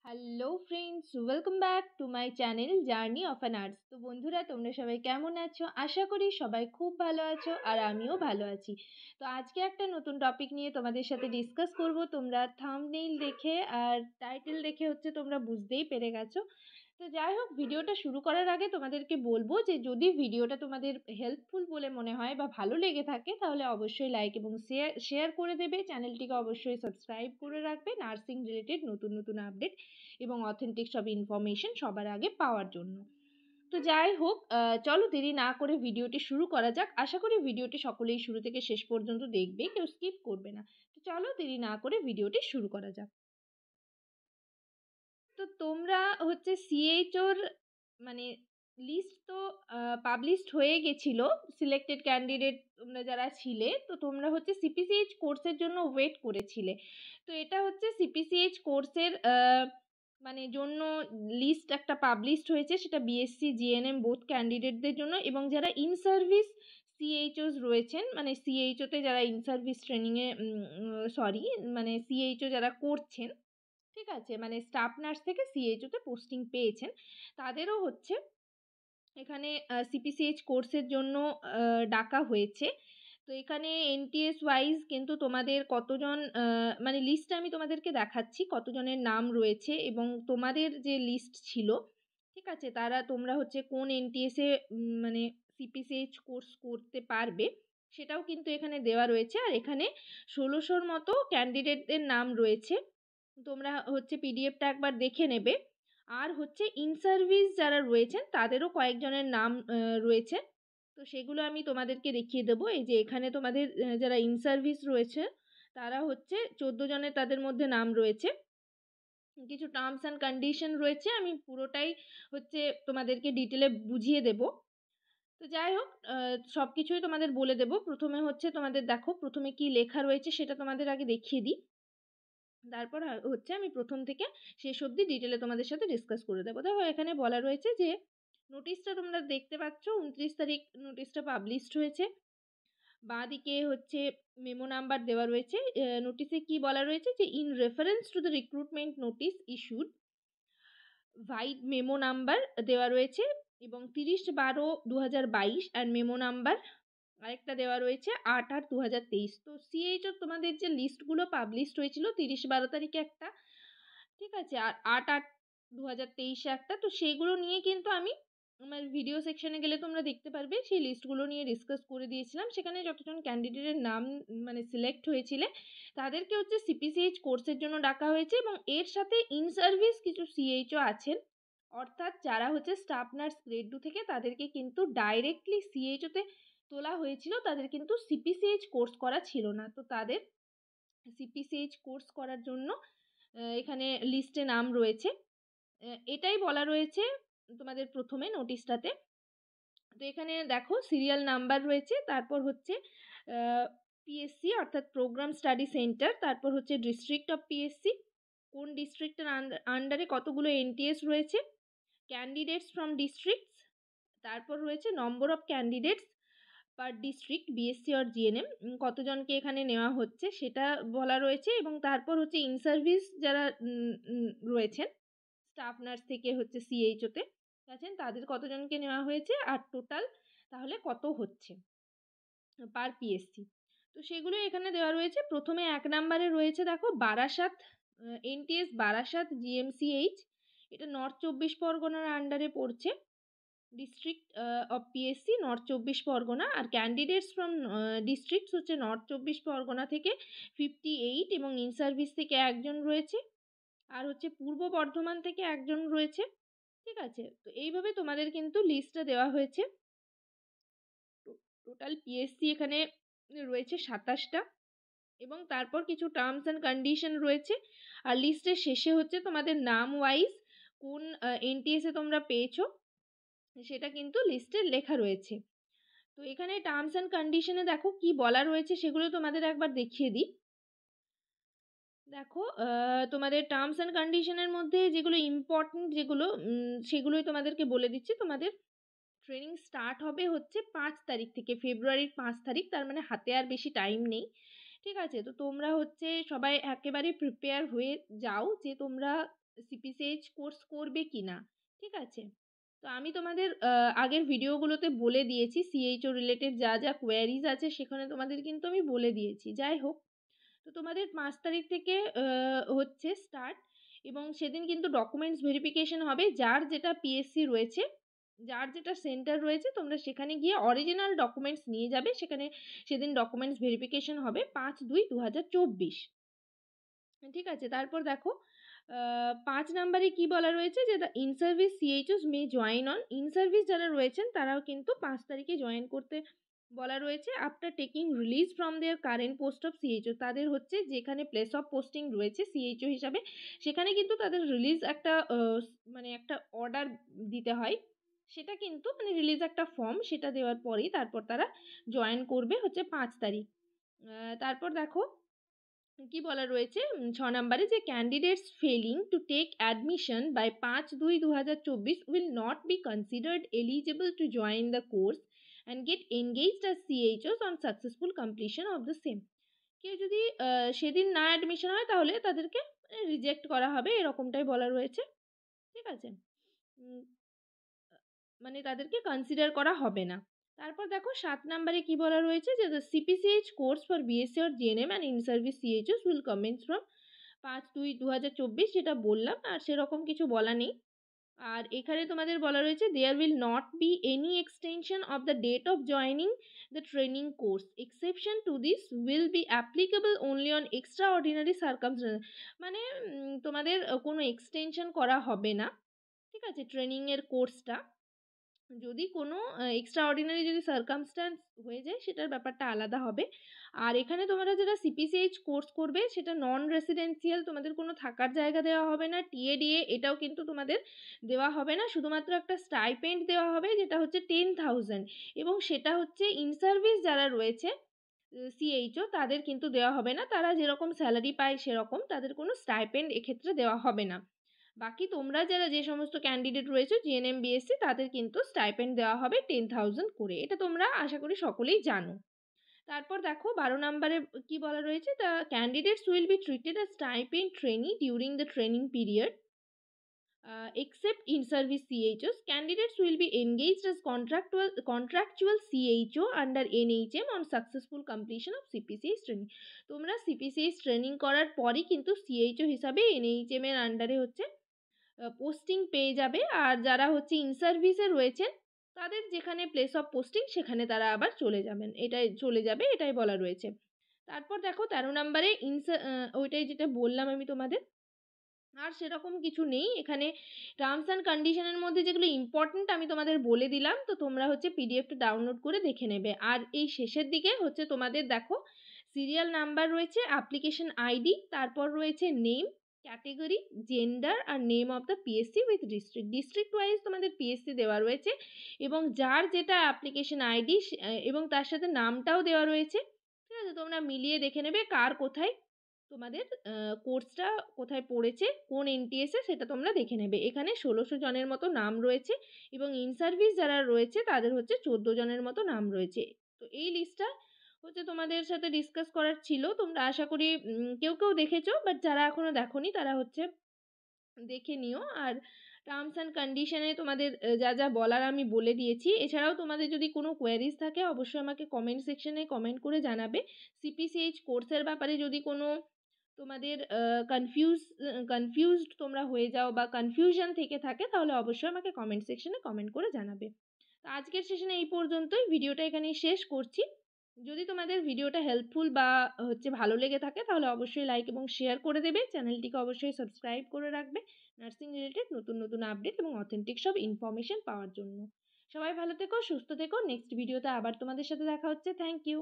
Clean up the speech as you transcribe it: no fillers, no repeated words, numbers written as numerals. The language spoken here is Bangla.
Hello friends, welcome back to my channel journey of an arts. তো বন্ধুরা, তোমরা সবাই কেমন আছো? আশা করি সবাই খুব ভালো আছো আর আমিও ভালো আছি। তো আজকে একটা নতুন টপিক নিয়ে তোমাদের সাথে ডিসকাস করব। তোমরা থাম্বনেইল দেখে আর টাইটেল দেখে তোমরা বুঝতেই পেরে গেছো। তো যাই হোক, ভিডিওটা শুরু করার আগে তোমাদেরকে বলবো যে যদি ভিডিওটা তোমাদের হেল্পফুল বলে মনে হয় বা ভালো লেগে থাকে তাহলে অবশ্যই লাইক এবং শেয়ার করে দেবে। চ্যানেলটিকে অবশ্যই সাবস্ক্রাইব করে রাখবে নার্সিং রিলেটেড নতুন নতুন আপডেট এবং অথেন্টিক সব ইনফরমেশন সবার আগে পাওয়ার জন্য। তো যাই হোক, চলো দেরি না করে ভিডিওটি শুরু করা যাক। আশা করি ভিডিওটি সকলেই শুরু থেকে শেষ পর্যন্ত দেখবে, কেউ স্কিপ করবে না। তো চলো দেরি না করে ভিডিওটি শুরু করা যাক। তো তোমরা সিএইচওর মানে লিস্ট তো পাবলিশড হয়ে গেছিলো। সিলেক্টেড ক্যান্ডিডেট তোমরা যারা ছিলে, তো তোমরা সিপিসিএইচ কোর্সের জন্য ওয়েট করেছিলে। তো এটা সিপিসিএইচ কোর্সের জন্য লিস্ট একটা পাবলিশড হয়েছে, সেটা বিএসসি জিএনএম বোথ ক্যান্ডিডেটদের জন্য এবং যারা ইন সার্ভিস সিএইচওস রয়েছেন, মানে সিএইচওতে যারা ইন সার্ভিস ট্রেনিংয়ে সিএইচও যারা করছেন, ঠিক আছে, মানে স্টাফ নার্স থেকে সিএইচওতে পোস্টিং পেয়েছেন, তাদেরও এখানে সিপিসিএইচ কোর্সের জন্য ডাকা হয়েছে। তো এখানে এনটিএস ওয়াইজ কিন্তু তোমাদের কতজন মানে লিস্ট আমি তোমাদেরকে দেখাচ্ছি কতজনের নাম রয়েছে এবং তোমাদের যে লিস্ট ছিল, ঠিক আছে, তোমরা কোন এনটিএসে মানে সিপিসিএইচ কোর্স করতে পারবে সেটাও কিন্তু এখানে দেওয়া রয়েছে। আর এখানে 1600-র মতো ক্যান্ডিডেটদের নাম রয়েছে। তোমরা পিডিএফটা একবার দেখে নেবে। আর ইন সার্ভিস যারা রয়েছেন তাদেরও কয়েকজনের নাম রয়েছে। তো সেগুলো আমি তোমাদেরকে দেখিয়ে দেবো। এই যে এখানে তোমাদের যারা ইন সার্ভিস রয়েছে তারা 14 জনের তাদের মধ্যে নাম রয়েছে। কিছু টার্মস অ্যান্ড কন্ডিশন রয়েছে, আমি পুরোটাই তোমাদেরকে ডিটেলে বুঝিয়ে দেব। তো যাই হোক, সব কিছুই তোমাদের বলে দেব। প্রথমে তোমাদের দেখো প্রথমে কি লেখা রয়েছে সেটা তোমাদের আগে দেখিয়ে দিই। তারপর আমি প্রথম থেকে শেষ অবধি ডিটেলে তোমাদের সাথে ডিসকাস করে দেবো। দেখো এখানে বলা রয়েছে যে নোটিশটা তোমরা দেখতে পাচ্ছ, 29 তারিখ নোটিশটা পাবলিশড হয়েছে। বাঁ দিকে মেমো নাম্বার দেওয়া রয়েছে। নোটিশে কি বলা রয়েছে যে in reference to the recruitment notice issued, vide memo number দেওয়া রয়েছে এবং 30/12/2022 আর মেমো নাম্বার আরেকটা দেওয়া রয়েছে 8/8/2023। তো সিএইচও তোমাদের যে লিস্টগুলো পাবলিশড হয়েছিল 30/12 তারিখে একটা, ঠিক আছে, আর 8/8/2023 একটা, তো সেইগুলো নিয়ে কিন্তু আমি আমার ভিডিও সেকশনে গেলে তোমরা দেখতে পারবে সেই লিস্টগুলো নিয়ে ডিসকাস করে দিয়েছিলাম। সেখানে যতজন ক্যান্ডিডেটের নাম সিলেক্ট হয়েছিলে তাদেরকে সিপিসিএইচ কোর্সের জন্য ডাকা হয়েছে এবং এর সাথে ইন সার্ভিস কিছু সিএইচও আছেন, অর্থাৎ যারা স্টাফ নার্স গ্রেড 2 থেকে তাদেরকে কিন্তু ডাইরেক্টলি সিএইচওতে তোলা হয়েছিল, তাদের কিন্তু সিপিসিএইচ কোর্স করা ছিল না। তো তাদের সিপিসিএইচ কোর্স করার জন্য এখানে লিস্টে নাম রয়েছে। এটাই বলা রয়েছে তোমাদের প্রথমে নোটিশটাতে। তো এখানে দেখো সিরিয়াল নাম্বার রয়েছে, তারপর পিএসসি অর্থাৎ প্রোগ্রাম স্টাডি সেন্টার, তারপর ডিস্ট্রিক্ট অফ পিএসসি, কোন ডিস্ট্রিক্টের আন্ডারে কতগুলো এনটিএস রয়েছে, ক্যান্ডিডেটস ফ্রম ডিস্ট্রিক্টস, তারপর রয়েছে number of candidates per district BSc আর জিএনএম, কতজনকে এখানে নেওয়া হচ্ছে সেটা বলা রয়েছে এবং তারপর ইন সার্ভিস যারা রয়েছেন স্টাফ নার্স থেকে সিএইচওতে আছেন তাদের কতজনকে নেওয়া হয়েছে আর টোটাল তাহলে কত হচ্ছে পার পিএসসি। তো সেগুলো এখানে দেওয়া রয়েছে। প্রথমে 1 নম্বরে রয়েছে দেখো বারাসাত এনটিএস বারাসাত জিএমসিএইচ, এটা নর্থ 24 পরগনার আন্ডারে পড়ছে, district of PSC north 24 Pargana. আর candidates from districts north 24 Pargana থেকে 58 এবং ইন সার্ভিস থেকে একজন রয়েছে, আর পূর্ব বর্ধমান থেকে একজন রয়েছে, ঠিক আছে। তো এইভাবে তোমাদের কিন্তু লিস্টটা দেওয়া হয়েছে। টোটাল পিএসসি এখানে রয়েছে 27টা এবং তারপর কিছু টার্মস অ্যান্ড কন্ডিশন রয়েছে। আর লিস্টের শেষে তোমাদের নাম ওয়াইজ কোন এনটিএসে তোমরা পেয়েছো সেটা কিন্তু লিস্টে লেখা রয়েছে। তো এখানে টার্মস অ্যান্ড কন্ডিশনে দেখো কি বলা রয়েছে সেগুলো তোমাদের একবার দেখিয়ে দিই। দেখো তোমাদের টার্মস অ্যান্ড কন্ডিশনের মধ্যে যেগুলো ইম্পর্টেন্ট যেগুলো সেগুলোই তোমাদেরকে বলে দিচ্ছি। তোমাদের ট্রেনিং স্টার্ট হবে 5 তারিখ থেকে, ফেব্রুয়ারির 5 তারিখ, তার মানে হাতে আর বেশি টাইম নেই, ঠিক আছে। তো তোমরা সবাই একেবারে প্রিপেয়ার হয়ে যাও যে তোমরা সিপিসিএইচ কোর্স করবে কি না, ঠিক আছে? তো আমি তোমাদের আগের ভিডিওগুলোতে বলে দিয়েছি সিএইচও রিলেটেড যা যা কোয়ারিজ আছে সেখানে তোমাদের কিন্তু আমি বলে দিয়েছি। যাই হোক, তো তোমাদের 5 তারিখ থেকে হচ্ছে স্টার্ট, এবং সেদিন কিন্তু ডকুমেন্টস ভেরিফিকেশন হবে। যার যেটা পিএসসি রয়েছে, যার যেটা সেন্টার রয়েছে, তোমরা সেখানে গিয়ে অরিজিনাল ডকুমেন্টস নিয়ে যাবে। সেদিন ডকুমেন্টস ভেরিফিকেশন হবে 5/2/2024, ঠিক আছে? তারপর দেখো 5 নাম্বারে কি বলা রয়েছে যে the in service CHOs may join on, in service যারা রয়েছেন তারাও কিন্তু 5 তারিখে জয়েন করতে বলা রয়েছে। After taking release from there current post of CHO, তাদের হচ্ছে যেখানে প্লেস অফ পোস্টিং রয়েছে সিএইচও হিসাবে, সেখানে কিন্তু তাদের রিলিজ একটা মানে একটা অর্ডার দিতে হয়। সেটা কিন্তু মানে রিলিজ একটা ফর্ম, সেটা দেওয়ার পরেই তারপর তারা জয়েন করবে হচ্ছে 5 তারিখ। তারপর দেখো কি বলা রয়েছে 6 নাম্বারে যে candidates failing to take admission by 5/2/2024 will not be considered eligible to join the course and get engaged as CHOs on successful completion of the same. কেউ যদি সেদিন না অ্যাডমিশন হয় তাহলে তাদেরকে রিজেক্ট করা হবে, এরকমটাই বলা রয়েছে, ঠিক আছে? মানে তাদেরকে কনসিডার করা হবে না। তারপর দেখো 7 নাম্বারে কি বলা রয়েছে যে the CPCH course for BSc or GNM and in service CHS will commence from 5/2/2024, যেটা বললাম, আর সেরকম কিছু বলা নেই। আর এখানে তোমাদের বলা রয়েছে there will not be any extension of the date of joining the training course, exception to this will be applicable only on extraordinary circumstances. মানে তোমাদের কোনো এক্সটেনশন করা হবে না, ঠিক আছে, ট্রেনিংয়ের কোর্সটা। যদি কোনো এক্সট্রা অর্ডিনারি যদি সার্কামস্ট্যান্স হয়ে যায় সেটার ব্যাপারটা আলাদা হবে। আর এখানে তোমরা যারা সিপিসিএইচ কোর্স করবে সেটা নন রেসিডেন্সিয়াল, তোমাদের কোনো থাকার জায়গা দেওয়া হবে না, টিএডিএ এটাও কিন্তু তোমাদের দেওয়া হবে না, শুধুমাত্র একটা স্টাইপেন্ড দেওয়া হবে যেটা হচ্ছে 10,000, এবং সেটা হচ্ছে ইন সার্ভিস যারা রয়েছে সিএইচও তাদের কিন্তু দেওয়া হবে না, তারা যেরকম স্যালারি পায় সেরকম, তাদের কোনো স্টাইপেন্ড এক্ষেত্রে দেওয়া হবে না। বাকি তোমরা যারা যে সমস্ত ক্যান্ডিডেট রয়েছে জিএনএম বিএসসি তাদের কিন্তু স্টাইপেন্ড দেওয়া হবে 10,000 করে, এটা তোমরা আশা করি সকলেই জানো। তারপর দেখো 12 নম্বরে কি বলা রয়েছে the candidates will be treated as stipend trainee during the training period except in service CHOs. Candidates will be engaged as contractual CHO under NHM on successful completion of CPCS training. তোমরা CPCS ট্রেনিং করার পরই কিন্তু CHO হিসাবে NHM এর আন্ডারে হচ্ছে পোস্টিং পেয়ে যাবে। আর যারা হচ্ছে ইন সার্ভিসে রয়েছেন তাদের যেখানে প্লেস অফ পোস্টিং সেখানে তারা আবার চলে যাবে, এটাই বলা রয়েছে। তারপর দেখো 13 নম্বরে ওইটাই যেটা বললাম আমি তোমাদের, আর সেরকম কিছু নেই এখানে। টার্মস অ্যান্ড কন্ডিশনের মধ্যে যেগুলো ইম্পর্ট্যান্ট আমি তোমাদের বলে দিলাম, তো তোমরা হচ্ছে পিডিএফটা ডাউনলোড করে দেখে নেবে। আর এই শেষের দিকে হচ্ছে তোমাদের দেখো সিরিয়াল নাম্বার রয়েছে, অ্যাপ্লিকেশন আইডি, তারপর রয়েছে নেম, ক্যাটেগরি, জেন্ডার আর name of the PSC with district wise তোমাদের পিএসসি দেওয়া রয়েছে, এবং যার যেটা অ্যাপ্লিকেশন আইডি এবং তার সাথে নামটাও দেওয়া রয়েছে, ঠিক আছে? তোমরা মিলিয়ে দেখে নেবে কার কোথায় তোমাদের কোর্সটা কোথায় পড়েছে, কোন এনটিএসে, সেটা তোমরা দেখে নেবে। এখানে 1600 জনের মতো নাম রয়েছে, এবং ইন সার্ভিস যারা রয়েছে তাদের হচ্ছে 14 জনের মতো নাম রয়েছে। তো এই লিস্টটা হচ্ছে তোমাদের সাথে ডিসকাস করার ছিল, তোমরা আশা করি কেউ কেউ দেখেছো, বাট যারা এখনও দেখোনি তারা হচ্ছে দেখে নিও। আর টার্মস অ্যান্ড কন্ডিশনে তোমাদের যা যা বলার আমি বলে দিয়েছি। এছাড়াও তোমাদের যদি কোনো কোয়ারিজ থাকে অবশ্যই আমাকে কমেন্ট সেকশনে কমেন্ট করে জানাবে। সিপিসিএইচ কোর্সের ব্যাপারে যদি কোনো তোমাদের কনফিউজড তোমরা হয়ে যাও বা কনফিউশন থেকে থাকে তাহলে অবশ্যই আমাকে কমেন্ট সেকশনে কমেন্ট করে জানাবে। তো আজকের সেশনে এই পর্যন্তই, ভিডিওটা এখানেই শেষ করছি। যদি তোমাদের ভিডিওটা হেল্পফুল বা হচ্ছে ভালো লেগে থাকে তাহলে অবশ্যই লাইক এবং শেয়ার করে দেবে, চ্যানেলটিকে অবশ্যই সাবস্ক্রাইব করে রাখবে নার্সিং রিলেটেড নতুন নতুন আপডেট এবং অথেন্টিক সব ইনফরমেশন পাওয়ার জন্য। সবাই ভালো থেকো, সুস্থ থেকো, নেক্সট ভিডিওতে আবার তোমাদের সাথে দেখা হচ্ছে। Thank you.